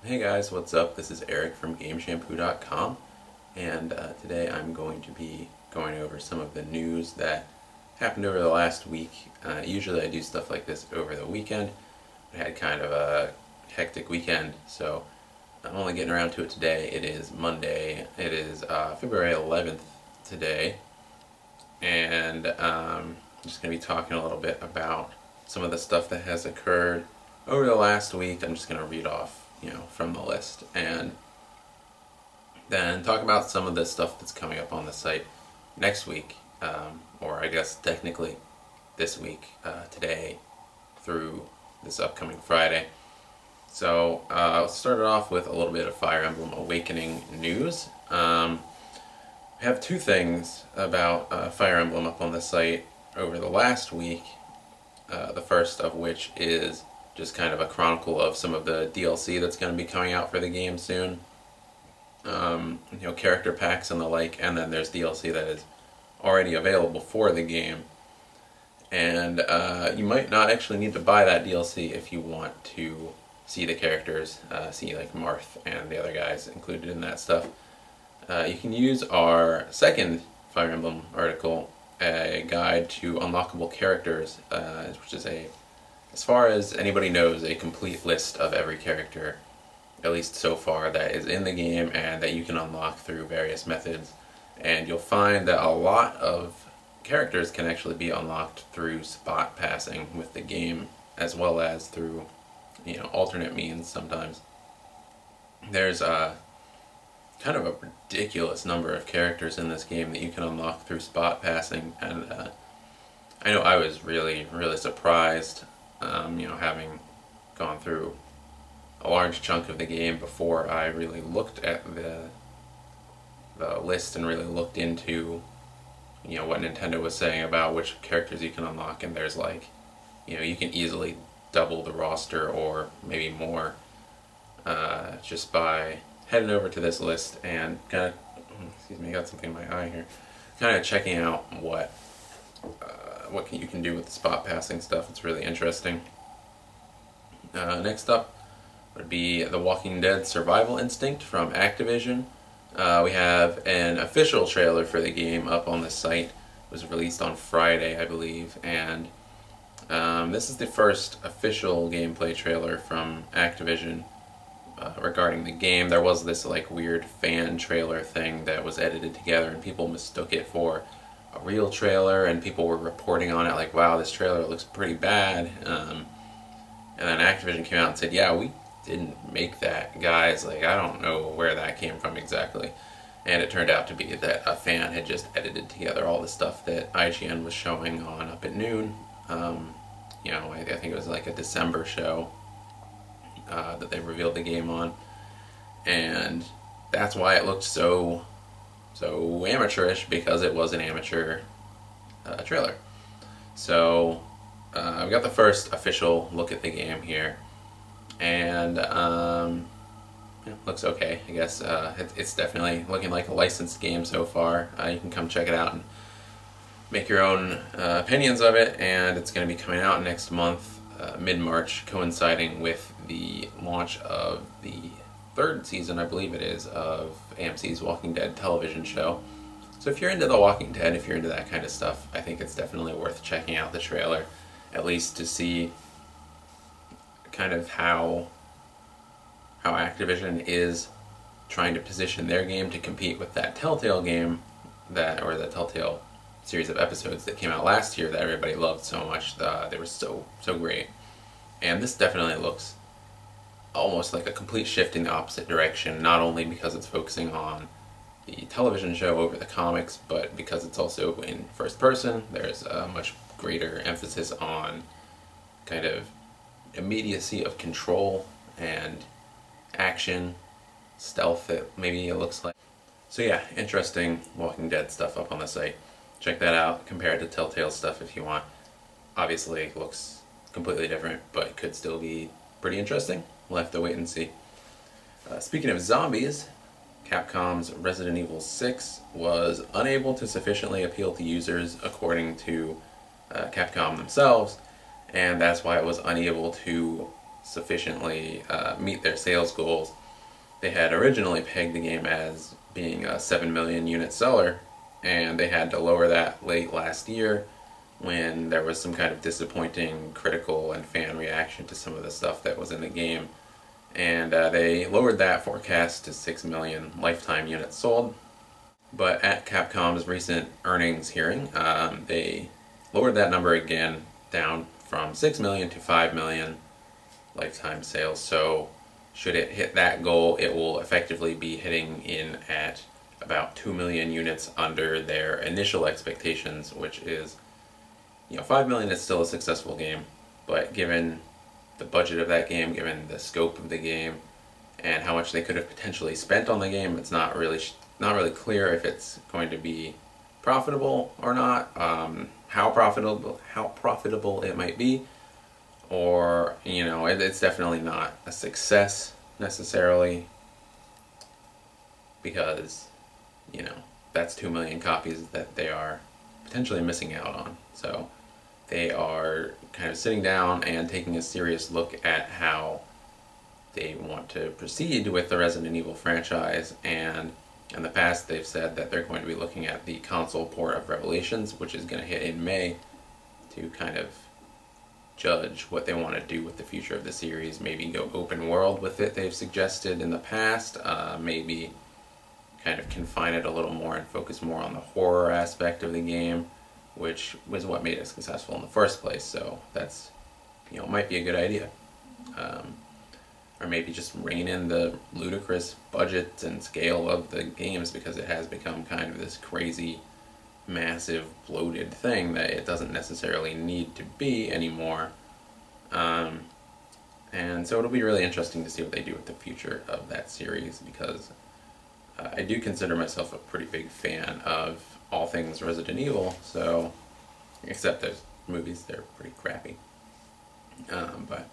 Hey guys, what's up? This is Eric from GameShampoo.com, and today I'm going to be going over some of the news that happened over the last week. Usually I do stuff like this over the weekend. I had kind of a hectic weekend, so I'm only getting around to it today. It is Monday. It is February 11th today, and I'm just going to be talking a little bit about some of the stuff that has occurred over the last week. I'm just going to read off from the list, and then talk about some of the stuff that's coming up on the site next week, or I guess technically this week, today through this upcoming Friday. So I'll start it off with a little bit of Fire Emblem Awakening news. I have two things about Fire Emblem up on the site over the last week, the first of which is just kind of a chronicle of some of the DLC that's going to be coming out for the game soon. Character packs and the like, and then there's DLC that is already available for the game. And you might not actually need to buy that DLC if you want to see the characters, see like Marth and the other guys included in that stuff. You can use our second Fire Emblem article, a guide to unlockable characters, which is as far as anybody knows, a complete list of every character, at least so far, that is in the game and that you can unlock through various methods. And you'll find that a lot of characters can actually be unlocked through spot passing with the game, as well as through, alternate means sometimes. There's kind of a ridiculous number of characters in this game that you can unlock through spot passing, and I know I was really, really surprised. Having gone through a large chunk of the game before I really looked at the list and really looked into, what Nintendo was saying about which characters you can unlock, and there's you can easily double the roster or maybe more, just by heading over to this list and kind of, excuse me, I got something in my eye here, kind of checking out what you can do with the spot passing stuff. It's really interesting. Next up would be The Walking Dead Survival Instinct from Activision. We have an official trailer for the game up on the site. It was released on Friday, I believe, and this is the first official gameplay trailer from Activision regarding the game. There was this weird fan trailer thing that was edited together, and people mistook it for a real trailer, and people were reporting on it wow, this trailer looks pretty bad. And then Activision came out and said, yeah, we didn't make that, guys. I don't know where that came from exactly. And it turned out to be that a fan had just edited together all the stuff that IGN was showing on Up at Noon. I think it was a December show that they revealed the game on. And that's why it looked so amateurish, because it was an amateur trailer. So I've got the first official look at the game here, and looks okay, I guess. It's definitely looking like a licensed game so far. You can come check it out and make your own opinions of it, and it's going to be coming out next month, mid-March, coinciding with the launch of the third season, I believe it is, of AMC's Walking Dead television show. So if you're into The Walking Dead, if you're into that kind of stuff, I think it's definitely worth checking out the trailer, at least to see kind of how Activision is trying to position their game to compete with that Telltale game, or the Telltale series of episodes that came out last year that everybody loved so much. They were so great. And this definitely looks almost like a complete shift in the opposite direction, not only because it's focusing on the television show over the comics, but because it's also in first person. There's a much greater emphasis on kind of immediacy of control and action, stealth, maybe it looks like. So yeah, interesting Walking Dead stuff up on the site. Check that out, compare it to Telltale stuff if you want. Obviously it looks completely different, but could still be pretty interesting. We'll have to wait and see. Speaking of zombies, Capcom's Resident Evil 6 was unable to sufficiently appeal to users, according to Capcom themselves, and that's why it was unable to sufficiently meet their sales goals. They had originally pegged the game as being a 7 million unit seller, and they had to lower that late last year when there was some kind of disappointing critical and fan reaction to some of the stuff that was in the game. And they lowered that forecast to 6 million lifetime units sold. But at Capcom's recent earnings hearing, they lowered that number again down from 6 million to 5 million lifetime sales. So should it hit that goal, it will effectively be hitting in at about 2 million units under their initial expectations, which is, 5 million is still a successful game, but given the budget of that game, given the scope of the game, and how much they could have potentially spent on the game, it's not really clear if it's going to be profitable or not, how profitable it might be, or it's definitely not a success necessarily, because that's 2 million copies that they are potentially missing out on. So they are kind of sitting down and taking a serious look at how they want to proceed with the Resident Evil franchise, and in the past they've said that they're going to be looking at the console port of Revelations, which is going to hit in May, to kind of judge what they want to do with the future of the series. Maybe go open world with it, they've suggested in the past, maybe kind of confine it a little more and focus more on the horror aspect of the game, which was what made it successful in the first place. So that's, might be a good idea. Or maybe just rein in the ludicrous budget and scale of the games, because it has become kind of this crazy, massive, bloated thing that it doesn't necessarily need to be anymore. And so it'll be really interesting to see what they do with the future of that series, because I do consider myself a pretty big fan of all things Resident Evil, so, except those movies, they're pretty crappy. But,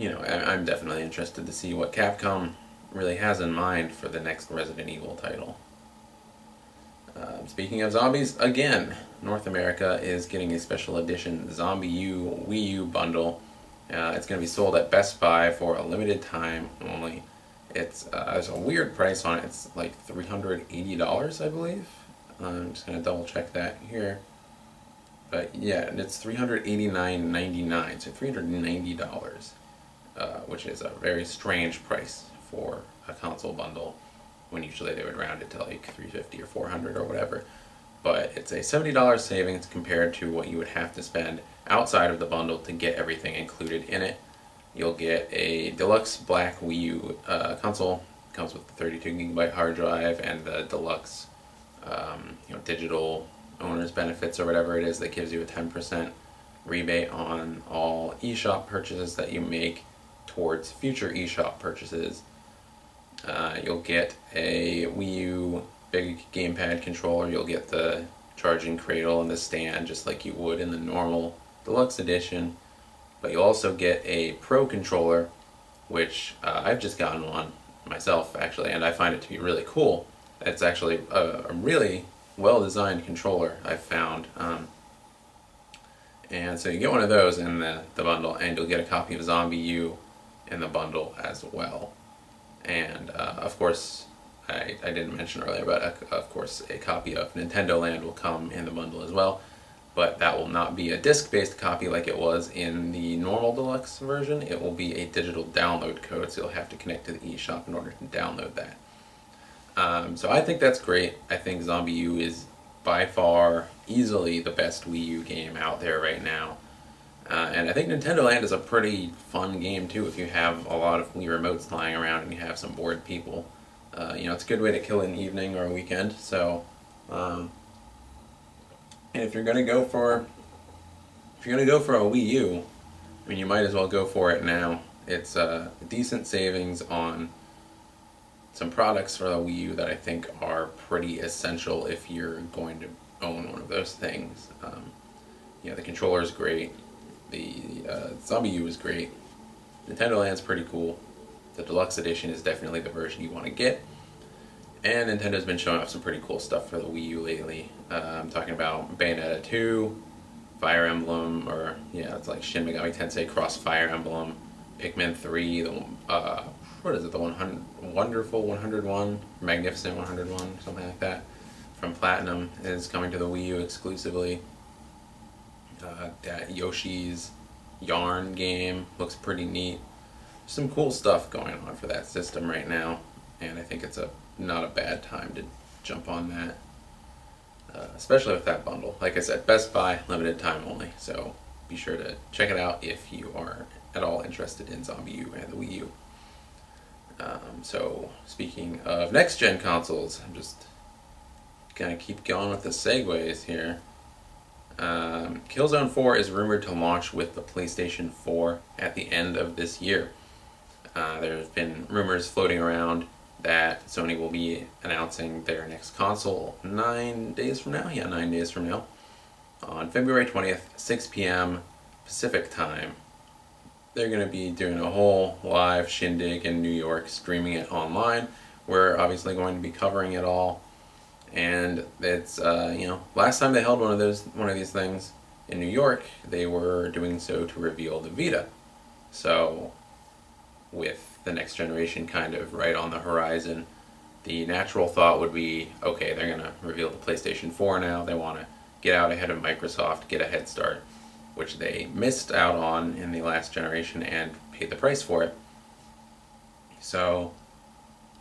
I'm definitely interested to see what Capcom really has in mind for the next Resident Evil title. Speaking of zombies, again, North America is getting a special edition Zombie U Wii U bundle. It's going to be sold at Best Buy for a limited time only. It's there's a weird price on it. It's like $380, I believe. I'm just going to double check that here. But yeah, it's $389.99, so $390, which is a very strange price for a console bundle, when usually they would round it to like $350 or $400 or whatever. But it's a $70 savings compared to what you would have to spend outside of the bundle to get everything included in it. You'll get a deluxe black Wii U console. It comes with the 32GB hard drive and the deluxe digital owner's benefits or whatever it is that gives you a 10% rebate on all eShop purchases that you make towards future eShop purchases. You'll get a Wii U big gamepad controller. You'll get the charging cradle and the stand just like you would in the normal deluxe edition. But you'll also get a Pro controller, which I've just gotten one myself actually, and I find it to be really cool. It's actually a really well-designed controller, I've found. And so you get one of those in the bundle, and you'll get a copy of Zombie U in the bundle as well. And of course, I didn't mention earlier, but of course a copy of Nintendo Land will come in the bundle as well. But that will not be a disc-based copy like it was in the normal deluxe version. It will be a digital download code, so you'll have to connect to the eShop in order to download that. So I think that's great. I think Zombie U is by far easily the best Wii U game out there right now. And I think Nintendo Land is a pretty fun game too if you have a lot of Wii remotes lying around and you have some bored people. It's a good way to kill an evening or a weekend. So, and if you're gonna go for a Wii U, I mean, you might as well go for it now. It's a decent savings on some products for the Wii U that I think are pretty essential if you're going to own one of those things. The controller is great. The Zombie U is great. Nintendo Land's pretty cool. The deluxe edition is definitely the version you want to get. And Nintendo's been showing off some pretty cool stuff for the Wii U lately. I'm talking about Bayonetta 2, Fire Emblem, or yeah, it's like Shin Megami Tensei Cross Fire Emblem, Pikmin 3, the what is it, the 100, Wonderful 101, Magnificent 101, something like that, from Platinum is coming to the Wii U exclusively. That Yoshi's Yarn game looks pretty neat. Some cool stuff going on for that system right now, and I think it's not a bad time to jump on that, especially with that bundle. Like I said, Best Buy, limited time only, so be sure to check it out if you are at all interested in Zombie U and the Wii U. So speaking of next gen consoles, I'm just gonna keep going with the segues here. Killzone 4 is rumored to launch with the PlayStation 4 at the end of this year. There's been rumors floating around that Sony will be announcing their next console 9 days from now. Yeah, 9 days from now. On February 20th, 6 p.m. Pacific time. They're going to be doing a whole live shindig in New York, streaming it online. We're obviously going to be covering it all. And it's, last time they held one of these things in New York, they were doing so to reveal the Vita. So, with the next generation kind of right on the horizon, the natural thought would be, okay, they're going to reveal the PlayStation 4 now. They want to get out ahead of Microsoft, get a head start, which they missed out on in the last generation and paid the price for it. So,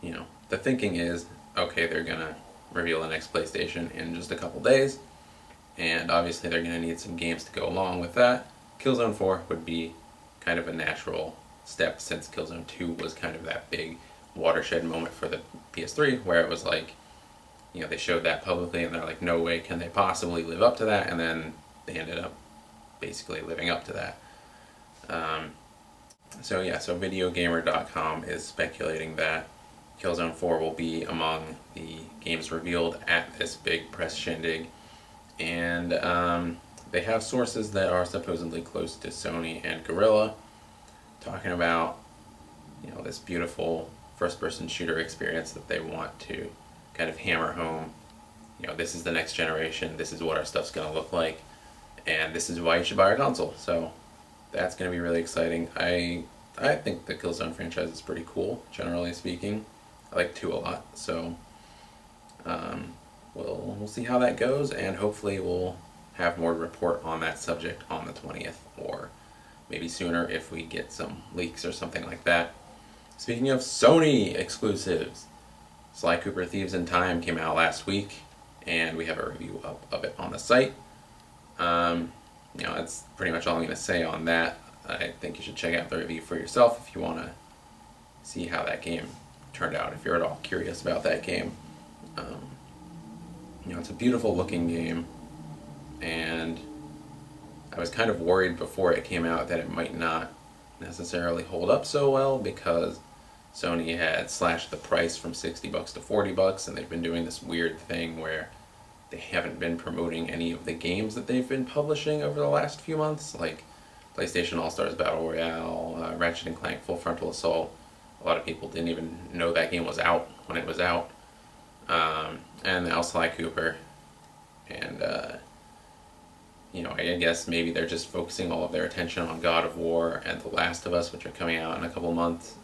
the thinking is, okay, they're going to reveal the next PlayStation in just a couple days, and obviously they're going to need some games to go along with that. Killzone 4 would be kind of a natural step, since Killzone 2 was kind of that big watershed moment for the PS3, where it was like, they showed that publicly and they're like, no way can they possibly live up to that, and then they ended up basically living up to that. So VideoGamer.com is speculating that Killzone 4 will be among the games revealed at this big press shindig, and they have sources that are supposedly close to Sony and Guerrilla talking about this beautiful first-person shooter experience that they want to kind of hammer home. This is the next generation, this is what our stuff's going to look like, and this is why you should buy our console. So that's going to be really exciting. I think the Killzone franchise is pretty cool, generally speaking. I like 2 a lot, so we'll see how that goes, and hopefully we'll have more to report on that subject on the 20th, or maybe sooner if we get some leaks or something like that. Speaking of Sony exclusives, Sly Cooper Thieves in Time came out last week, and we have a review up of it on the site. That's pretty much all I'm going to say on that. I think you should check out the review for yourself if you want to see how that game turned out, if you're at all curious about that game. It's a beautiful looking game, and I was kind of worried before it came out that it might not necessarily hold up so well, because Sony had slashed the price from $60 to $40, and they've been doing this weird thing where they haven't been promoting any of the games that they've been publishing over the last few months, like PlayStation All-Stars Battle Royale, Ratchet & Clank Full Frontal Assault. A lot of people didn't even know that game was out when it was out. And now Sly Cooper. And, I guess maybe they're just focusing all of their attention on God of War and The Last of Us, which are coming out in a couple months.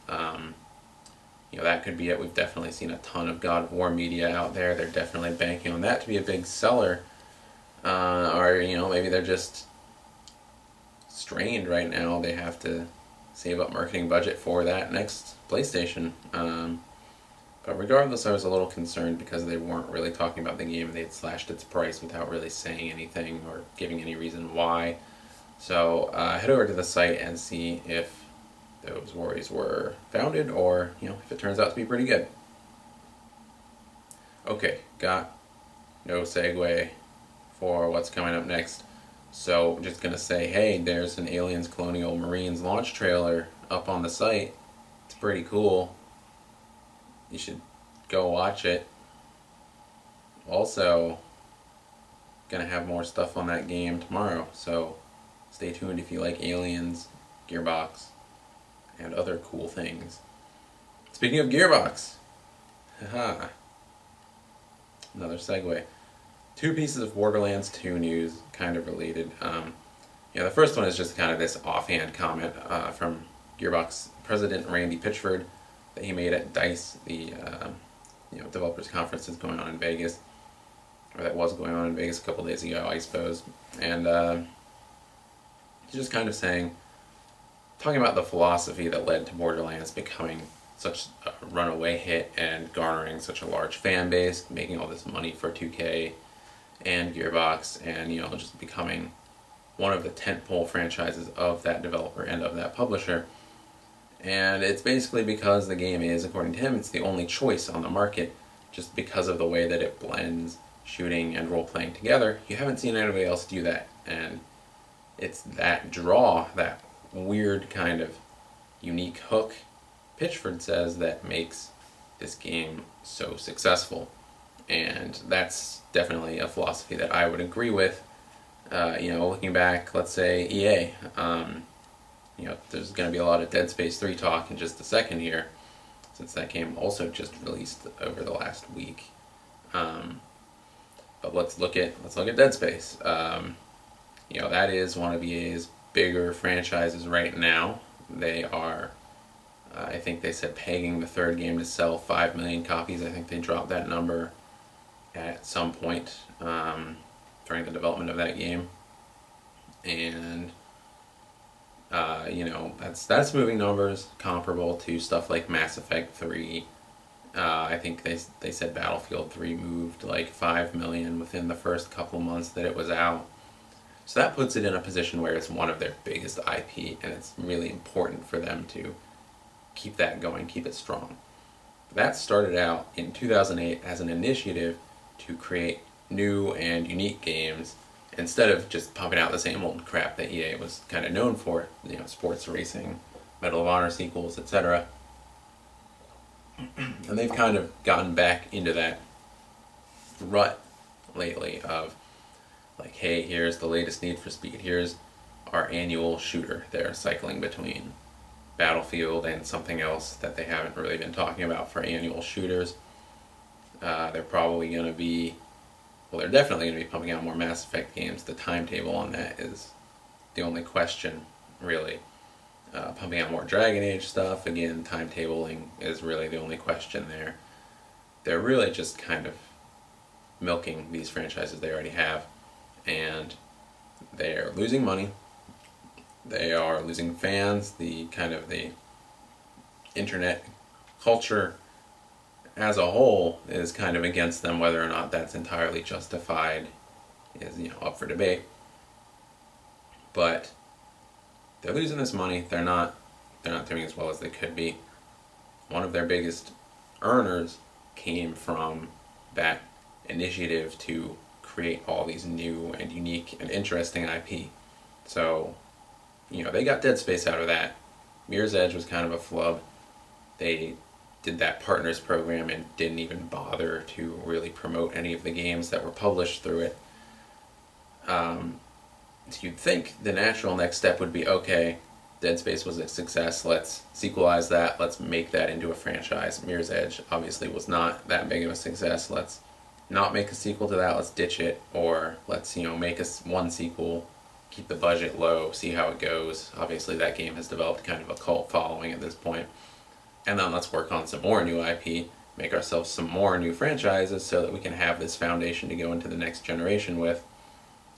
That could be it. We've definitely seen a ton of God of War media out there. They're definitely banking on that to be a big seller. Or, maybe they're just strained right now. They have to save up marketing budget for that next PlayStation. But regardless, I was a little concerned because they weren't really talking about the game. They had slashed its price without really saying anything or giving any reason why. So head over to the site and see if those worries were founded, or if it turns out to be pretty good. Okay, got no segue for what's coming up next. So I'm just going to say, hey, there's an Aliens Colonial Marines launch trailer up on the site. It's pretty cool. You should go watch it. Also, going to have more stuff on that game tomorrow, so stay tuned if you like Aliens, Gearbox, and other cool things. Speaking of Gearbox, haha, another segue. two pieces of Borderlands 2 news, kind of related. The first one is just kind of this offhand comment from Gearbox president Randy Pitchford that he made at DICE, the developers conference that's going on in Vegas, or that was going on in Vegas a couple days ago, I suppose. And he's just kind of talking about the philosophy that led to Borderlands becoming such a runaway hit and garnering such a large fan base, making all this money for 2K and Gearbox, and just becoming one of the tentpole franchises of that developer and of that publisher. And it's basically because the game is, according to him, it's the only choice on the market, just because of the way that it blends shooting and role-playing together. You haven't seen anybody else do that, and it's that draw, that weird kind of unique hook, Pitchford says, that makes this game so successful. And that's definitely a philosophy that I would agree with. Looking back, let's say EA, there's going to be a lot of Dead Space 3 talk in just a second here, since that game also just released over the last week. But let's look at Dead Space. That is one of EA's bigger franchises right now. They are, I think they said, pegging the third game to sell 5 million copies. I think they dropped that number at some point during the development of that game. And that's moving numbers comparable to stuff like Mass Effect 3. I think they said Battlefield 3 moved like 5 million within the first couple months that it was out. So that puts it in a position where it's one of their biggest IP, and it's really important for them to keep that going, keep it strong. That started out in 2008 as an initiative to create new and unique games instead of just pumping out the same old crap that EA was kind of known for, sports racing, Medal of Honor sequels, etc. And they've kind of gotten back into that rut lately of like, hey, here's the latest Need for Speed, here's our annual shooter. They're cycling between Battlefield and something else that they haven't really been talking about for annual shooters. They're probably going to be, they're definitely going to be pumping out more Mass Effect games. The timetable on that is the only question, really. Pumping out more Dragon Age stuff, again, timetabling is really the only question there. They're really just kind of milking these franchises they already have, and they're losing money. They are losing fans. The internet culture as a whole is kind of against them. Whether or not that's entirely justified is up for debate. But they're losing this money. They're not doing as well as they could be. One of their biggest earners came from that initiative to create all these new and unique and interesting IP. So, they got Dead Space out of that. Mirror's Edge was kind of a flub. They did that partners program and didn't even bother to really promote any of the games that were published through it. So you'd think the natural next step would be, okay, Dead Space was a success, let's sequelize that, let's make that into a franchise. Mirror's Edge obviously was not that big of a success, let's not make a sequel to that, let's ditch it, or let's make one sequel, keep the budget low, see how it goes. Obviously that game has developed kind of a cult following at this point. And then let's work on some more new IP, make ourselves some more new franchises so that we can have this foundation to go into the next generation with,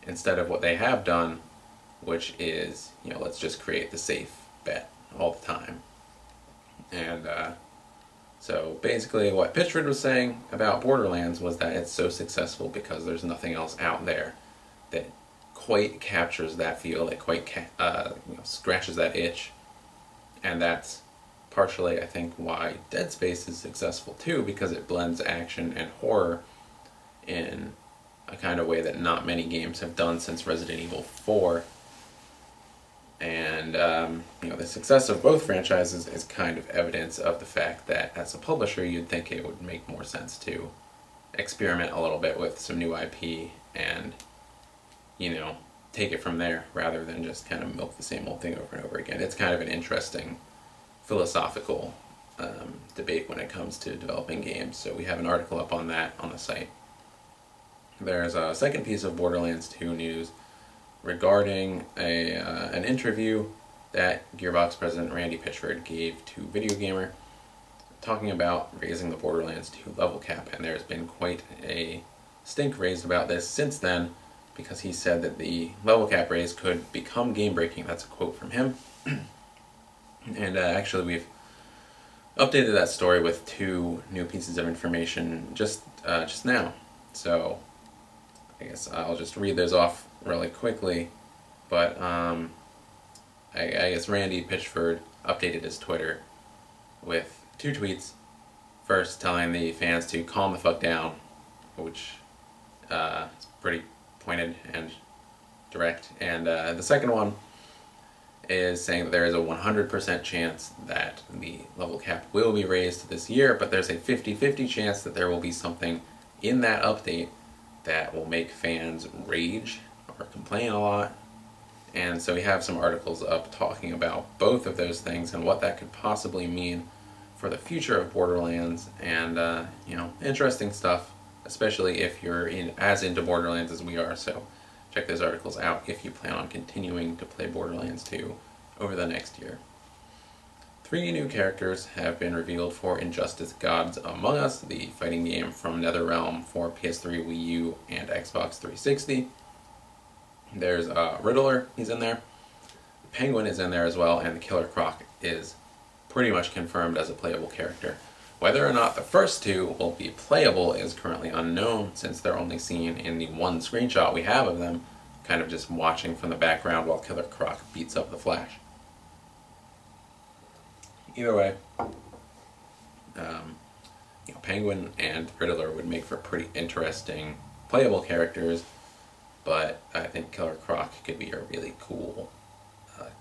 instead of what they have done, which is, let's just create the safe bet all the time. And so basically what Pitchford was saying about Borderlands was that it's so successful because there's nothing else out there that quite captures that feel, that quite scratches that itch. And that's partially, I think, why Dead Space is successful too, because it blends action and horror in a kind of way that not many games have done since Resident Evil 4. And the success of both franchises is kind of evidence of the fact that as a publisher you'd think it would make more sense to experiment a little bit with some new IP and take it from there rather than just kind of milk the same old thing over and over again. It's kind of an interesting philosophical debate when it comes to developing games, so we have an article up on that on the site. there's a second piece of Borderlands 2 news regarding an interview that Gearbox president Randy Pitchford gave to Video Gamer, talking about raising the Borderlands 2 level cap, and there's been quite a stink raised about this since then, because he said that the level cap raise could become game-breaking. That's a quote from him. And actually we've updated that story with 2 new pieces of information just now. So I guess I'll just read those off really quickly. But I guess Randy Pitchford updated his Twitter with 2 tweets. First, telling the fans to calm the fuck down, which is pretty pointed and direct. And the second one is saying that there is a 100% chance that the level cap will be raised this year, but there's a 50-50 chance that there will be something in that update that will make fans rage or complain a lot. And so we have some articles up talking about both of those things and what that could possibly mean for the future of Borderlands. And you know, interesting stuff, especially if you're as into Borderlands as we are. So check those articles out if you plan on continuing to play Borderlands 2 over the next year. 3 new characters have been revealed for Injustice Gods Among Us, the fighting game from NetherRealm for PS3, Wii U, and Xbox 360. There's Riddler, he's in there. Penguin is in there as well, and the Killer Croc is pretty much confirmed as a playable character. Whether or not the first 2 will be playable is currently unknown, since they're only seen in the 1 screenshot we have of them, kind of just watching from the background while Killer Croc beats up the Flash. Either way, you know, Penguin and Riddler would make for pretty interesting playable characters, but I think Killer Croc could be a really cool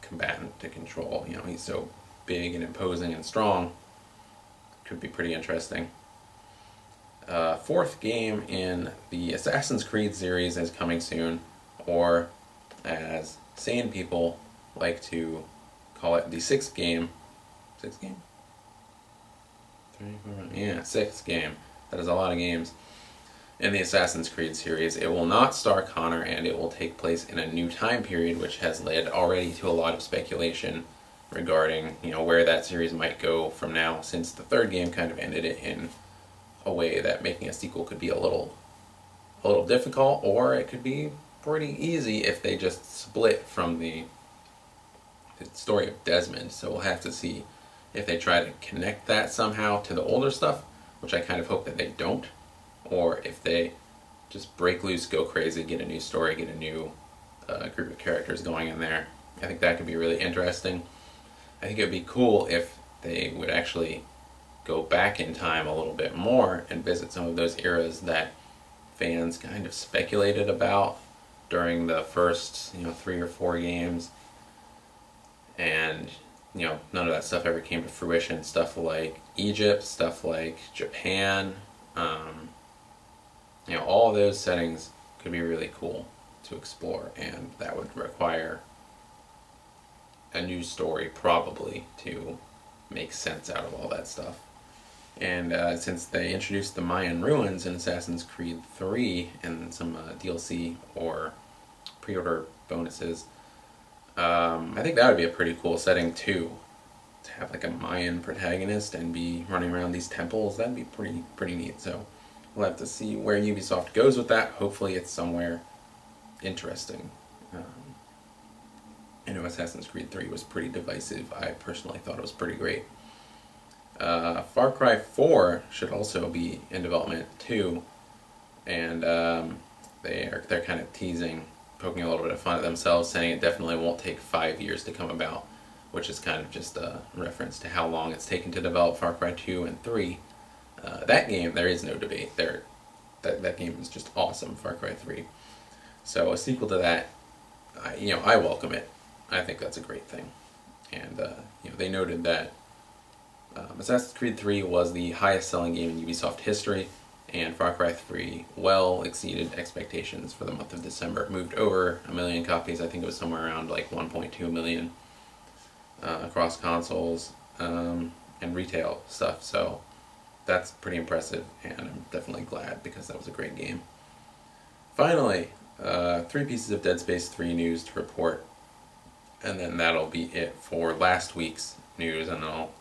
combatant to control. You know, he's so big and imposing and strong. Could be pretty interesting. 4th game in the Assassin's Creed series is coming soon, or as sane people like to call it, the 6th game. 6th game? 3, 4, yeah, 6th game. That is a lot of games. In the Assassin's Creed series, it will not star Connor, and it will take place in a new time period, which has led already to a lot of speculation regarding, you know, where that series might go from now, since the 3rd game kind of ended it in a way that making a sequel could be a little difficult, or it could be pretty easy if they just split from the story of Desmond. So we'll have to see if they try to connect that somehow to the older stuff, which I kind of hope that they don't, or if they just break loose, go crazy, get a new story, get a new group of characters going in there. I think that could be really interesting. I think it would be cool if they would actually go back in time a little bit more and visit some of those eras that fans kind of speculated about during the first, you know, 3 or 4 games. And, you know, none of that stuff ever came to fruition. Stuff like Egypt, stuff like Japan, you know, all those settings could be really cool to explore, and that would require a new story probably to make sense out of all that stuff. And since they introduced the Mayan ruins in Assassin's Creed 3 and some DLC or pre-order bonuses, I think that would be a pretty cool setting too. To have like a Mayan protagonist and be running around these temples, that'd be pretty neat. So we'll have to see where Ubisoft goes with that. Hopefully it's somewhere interesting. I know Assassin's Creed 3 was pretty divisive. I personally thought it was pretty great. Far Cry 4 should also be in development too, and they're kind of teasing, poking a little bit of fun at themselves, saying it definitely won't take 5 years to come about, which is kind of just a reference to how long it's taken to develop Far Cry 2 and 3. That game, there is no debate. That game is just awesome, Far Cry 3. So a sequel to that, you know, I welcome it. I think that's a great thing. And you know, they noted that Assassin's Creed 3 was the highest selling game in Ubisoft history, and Far Cry 3 well exceeded expectations for the month of December. It moved over 1 million copies. I think it was somewhere around like 1.2 million across consoles and retail stuff. So that's pretty impressive, and I'm definitely glad because that was a great game. finally, 3 pieces of Dead Space 3 news to report, and then that'll be it for last week's news, and then I'll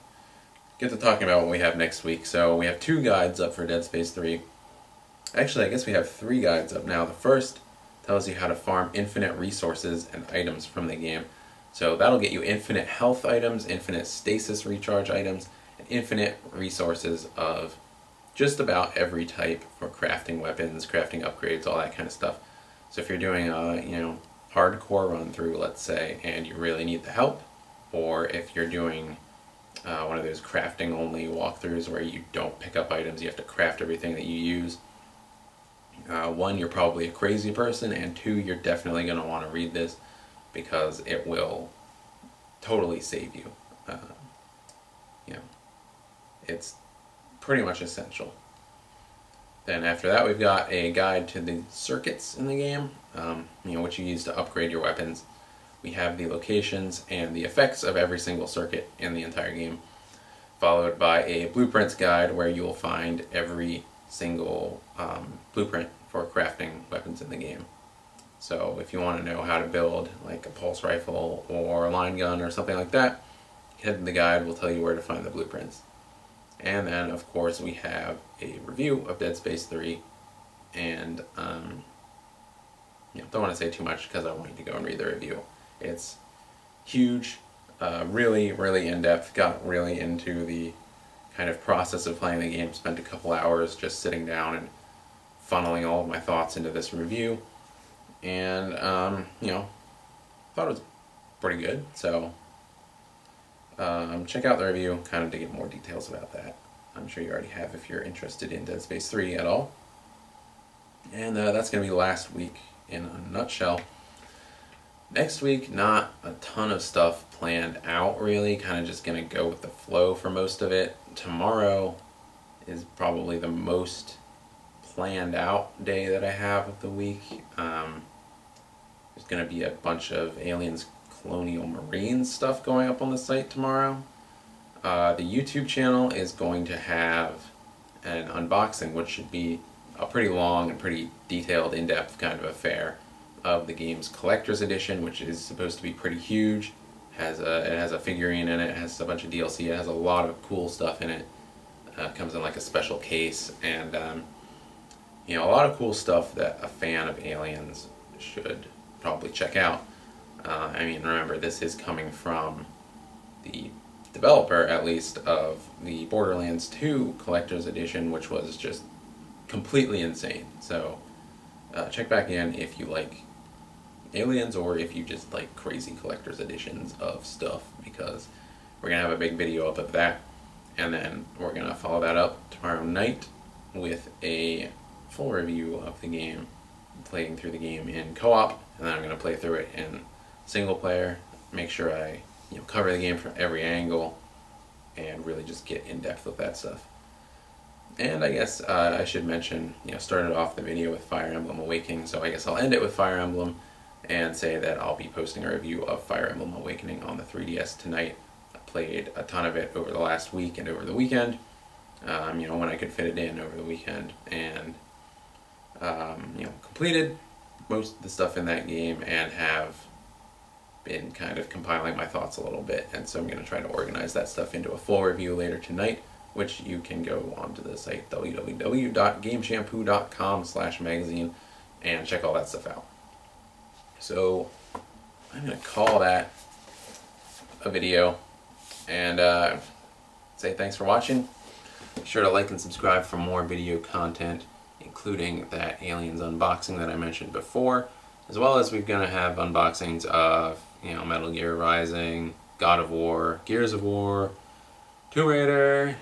get to talking about what we have next week. So we have 2 guides up for Dead Space 3. Actually, I guess we have 3 guides up now. The first tells you how to farm infinite resources and items from the game. So that'll get you infinite health items, infinite stasis recharge items, and infinite resources of just about every type for crafting weapons, crafting upgrades, all that kind of stuff. So if you're doing a hardcore run through, let's say, and you really need the help, or if you're doing one of those crafting only walkthroughs where you don't pick up items, you have to craft everything that you use. 1, you're probably a crazy person, and 2, you're definitely going to want to read this because it will totally save you. It's pretty much essential. Then after that, we've got a guide to the circuits in the game, what you use to upgrade your weapons. We have the locations and the effects of every single circuit in the entire game, followed by a blueprints guide where you will find every single blueprint for crafting weapons in the game. So if you want to know how to build like a pulse rifle or a line gun or something like that, head to the guide, will tell you where to find the blueprints. And then of course we have a review of Dead Space 3, and don't want to say too much because I want you to go and read the review. It's huge, really, really in-depth, got really into the kind of process of playing the game, spent a couple hours just sitting down and funneling all of my thoughts into this review, and thought it was pretty good. So check out the review kind of to get more details about that. I'm sure you already have if you're interested in Dead Space 3 at all. And that's going to be last week in a nutshell. Next week, not a ton of stuff planned out really, kind of just going to go with the flow for most of it. Tomorrow is probably the most planned out day that I have of the week. There's going to be a bunch of Aliens Colonial Marines stuff going up on the site tomorrow. The YouTube channel is going to have an unboxing, which should be a pretty long and pretty detailed, in-depth kind of affair of the game's collector's edition, which is supposed to be pretty huge. It has a figurine in it, has a bunch of DLC, it has a lot of cool stuff in it. It comes in like a special case, and a lot of cool stuff that a fan of Aliens should probably check out. Remember, this is coming from the developer, at least, of the Borderlands 2 Collector's Edition, which was just completely insane. So check back in if you like Aliens, or if you just like crazy collector's editions of stuff, because we're going to have a big video up of that, and then we're going to follow that up tomorrow night with a full review of the game, playing through the game in co-op, and then I'm going to play through it in single player, make sure I cover the game from every angle, and really just get in depth with that stuff. And I guess I should mention, started off the video with Fire Emblem Awakening, so I guess I'll end it with Fire Emblem and say that I'll be posting a review of Fire Emblem Awakening on the 3DS tonight. I played a ton of it over the last week and over the weekend, when I could fit it in over the weekend, and completed most of the stuff in that game and have been kind of compiling my thoughts a little bit, and so I'm going to try to organize that stuff into a full review later tonight, which you can go onto the site www.gameshampoo.com/magazine and check all that stuff out. So I'm going to call that a video, and say thanks for watching. Be sure to like and subscribe for more video content, including that Aliens unboxing that I mentioned before, as well as we're going to have unboxings of Metal Gear Rising, God of War, Gears of War, Tomb Raider,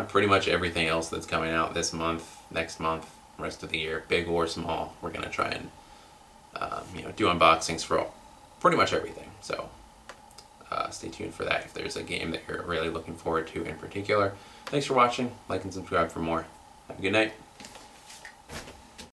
pretty much everything else that's coming out this month, next month, rest of the year, big or small. We're going to try and do unboxings for pretty much everything. So stay tuned for that if there's a game that you're really looking forward to in particular. Thanks for watching. Like and subscribe for more. Have a good night.